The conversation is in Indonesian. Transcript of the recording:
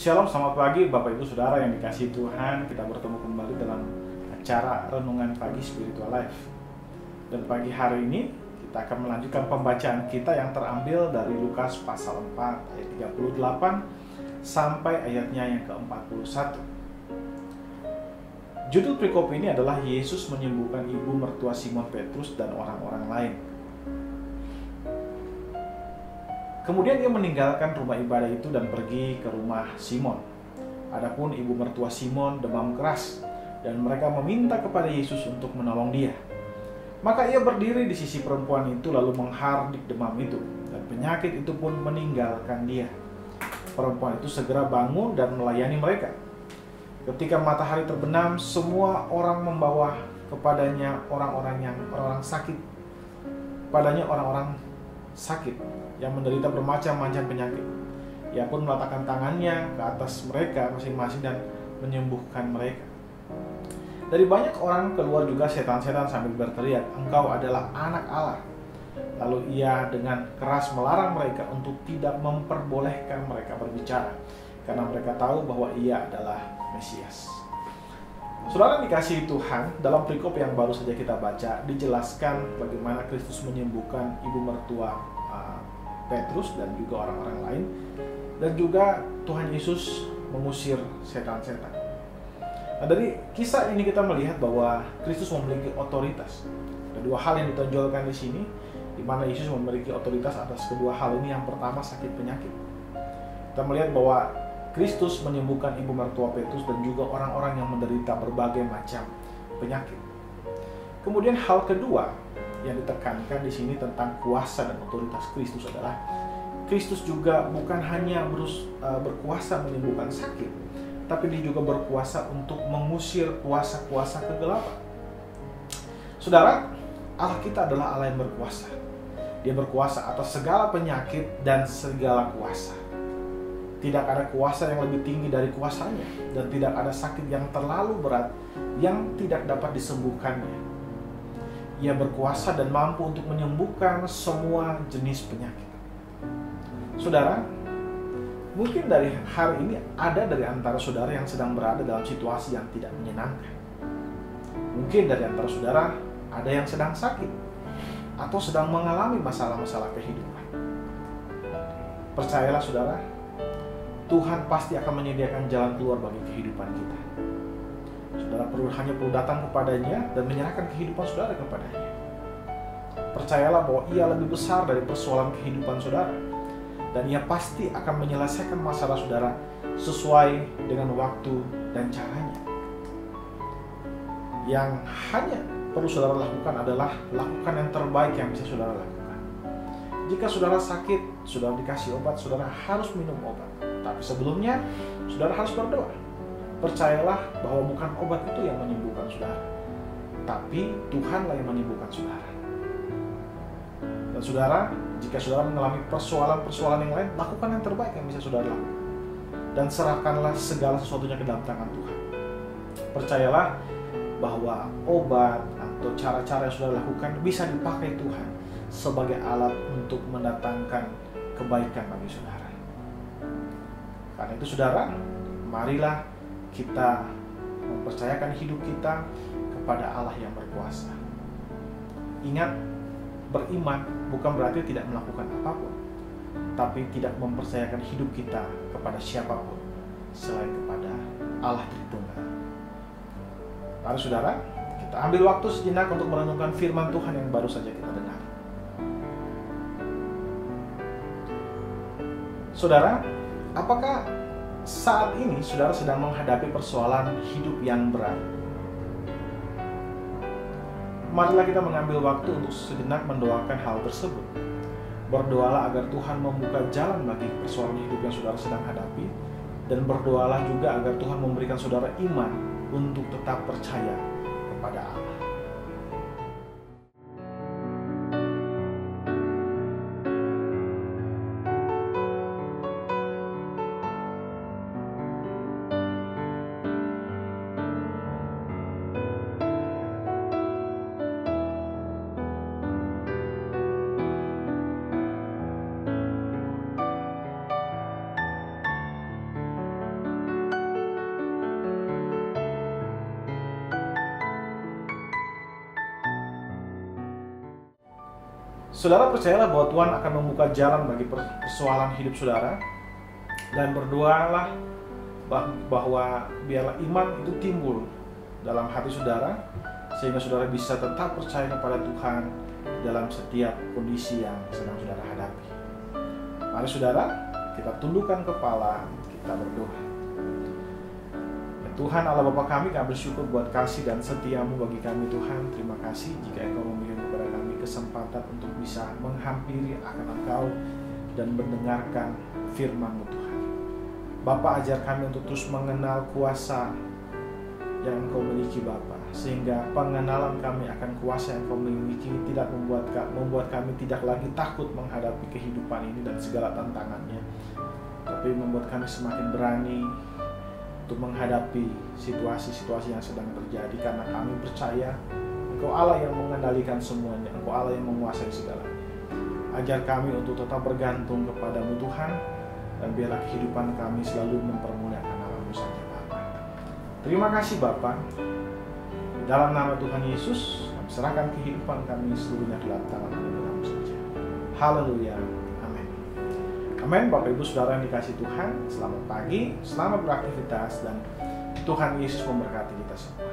Shalom, selamat pagi Bapak Ibu Saudara yang dikasihi Tuhan. Kita bertemu kembali dalam acara Renungan Pagi Spiritual Life. Dan pagi hari ini kita akan melanjutkan pembacaan kita yang terambil dari Lukas pasal 4 ayat 38 sampai ayatnya yang ke-41. Judul perikop ini adalah Yesus menyembuhkan ibu mertua Simon Petrus dan orang-orang lain. Kemudian ia meninggalkan rumah ibadah itu dan pergi ke rumah Simon. Adapun ibu mertua Simon demam keras, dan mereka meminta kepada Yesus untuk menolong dia. Maka ia berdiri di sisi perempuan itu lalu menghardik demam itu, dan penyakit itu pun meninggalkan dia. Perempuan itu segera bangun dan melayani mereka. Ketika matahari terbenam, semua orang membawa kepadanya orang-orang sakit. Padanya orang-orang sakit yang menderita bermacam-macam penyakit. Ia pun meletakkan tangannya ke atas mereka masing-masing dan menyembuhkan mereka. Dari banyak orang keluar juga setan-setan sambil berteriak, "Engkau adalah anak Allah." Lalu ia dengan keras melarang mereka untuk tidak memperbolehkan mereka berbicara, karena mereka tahu bahwa ia adalah Mesias. Saudara dikasihi Tuhan, dalam perikop yang baru saja kita baca, dijelaskan bagaimana Kristus menyembuhkan ibu mertua Petrus dan juga orang-orang lain, dan juga Tuhan Yesus mengusir setan-setan. Nah, dari kisah ini kita melihat bahwa Kristus memiliki otoritas. Ada dua hal yang ditonjolkan di sini, di mana Yesus memiliki otoritas atas kedua hal ini. Yang pertama, sakit penyakit. Kita melihat bahwa Kristus menyembuhkan ibu mertua Petrus dan juga orang-orang yang menderita berbagai macam penyakit. Kemudian hal kedua yang ditekankan di sini tentang kuasa dan otoritas Kristus adalah Kristus juga bukan hanya berkuasa menyembuhkan sakit, tapi dia juga berkuasa untuk mengusir kuasa-kuasa kegelapan. Saudara, Allah kita adalah Allah yang berkuasa. Dia berkuasa atas segala penyakit dan segala kuasa. Tidak ada kuasa yang lebih tinggi dari kuasanya, dan tidak ada sakit yang terlalu berat yang tidak dapat disembuhkannya. Ia berkuasa dan mampu untuk menyembuhkan semua jenis penyakit. Saudara, mungkin dari hari ini ada dari antara saudara yang sedang berada dalam situasi yang tidak menyenangkan. Mungkin dari antara saudara ada yang sedang sakit atau sedang mengalami masalah-masalah kehidupan. Percayalah saudara, Tuhan pasti akan menyediakan jalan keluar bagi kehidupan kita. Saudara hanya perlu datang kepadanya dan menyerahkan kehidupan saudara kepadanya. Percayalah bahwa ia lebih besar dari persoalan kehidupan saudara, dan ia pasti akan menyelesaikan masalah saudara sesuai dengan waktu dan caranya. Yang hanya perlu saudara lakukan adalah lakukan yang terbaik yang bisa saudara lakukan. Jika saudara sakit, saudara dikasih obat, saudara harus minum obat. Tapi sebelumnya, saudara harus berdoa. Percayalah bahwa bukan obat itu yang menyembuhkan saudara, tapi Tuhanlah yang menyembuhkan saudara. Dan saudara, jika saudara mengalami persoalan-persoalan yang lain, lakukan yang terbaik yang bisa saudara lakukan. Dan serahkanlah segala sesuatunya ke dalam tangan Tuhan. Percayalah bahwa obat atau cara-cara yang saudara lakukan bisa dipakai Tuhan sebagai alat untuk mendatangkan kebaikan bagi saudara. Karena itu saudara, marilah kita mempercayakan hidup kita kepada Allah yang berkuasa. Ingat, beriman bukan berarti tidak melakukan apapun, tapi tidak mempercayakan hidup kita kepada siapapun selain kepada Allah Tritunggal. Mari saudara, kita ambil waktu sejenak untuk merenungkan firman Tuhan yang baru saja kita dengar. Saudara, apakah saat ini saudara sedang menghadapi persoalan hidup yang berat? Marilah kita mengambil waktu untuk sejenak mendoakan hal tersebut. Berdoalah agar Tuhan membuka jalan bagi persoalan hidup yang saudara sedang hadapi, dan berdoalah juga agar Tuhan memberikan saudara iman untuk tetap percaya kepada Allah. Saudara percayalah bahwa Tuhan akan membuka jalan bagi persoalan hidup saudara, dan berdoalah bahwa biarlah iman itu timbul dalam hati saudara, sehingga saudara bisa tetap percaya kepada Tuhan dalam setiap kondisi yang sedang saudara hadapi. Mari saudara, kita tundukkan kepala, kita berdoa. Ya Tuhan Allah Bapa kami bersyukur buat kasih dan setiamu bagi kami Tuhan. Terima kasih jika Engkau memberikan kepada kami kesempatan untuk bisa menghampiri akan Engkau dan mendengarkan firman-Mu Tuhan. Bapa, ajar kami untuk terus mengenal kuasa yang Engkau miliki Bapa, sehingga pengenalan kami akan kuasa yang Engkau miliki tidak membuat kami tidak lagi takut menghadapi kehidupan ini dan segala tantangannya, tapi membuat kami semakin berani untuk menghadapi situasi-situasi yang sedang terjadi, karena kami percaya Engkau Allah yang mengendalikan semuanya, Engkau Allah yang menguasai segalanya. Ajar kami untuk tetap bergantung kepadamu Tuhan, dan biarlah kehidupan kami selalu mempermuliakan nama-Mu saja Bapa. Terima kasih Bapa. Di dalam nama Tuhan Yesus, kami serahkan kehidupan kami seluruhnya ke dalam tangan-Mu saja. Haleluya. Amin. Amin. Bapak Ibu Saudara yang dikasihi Tuhan, selamat pagi, selamat beraktivitas, dan Tuhan Yesus memberkati kita semua.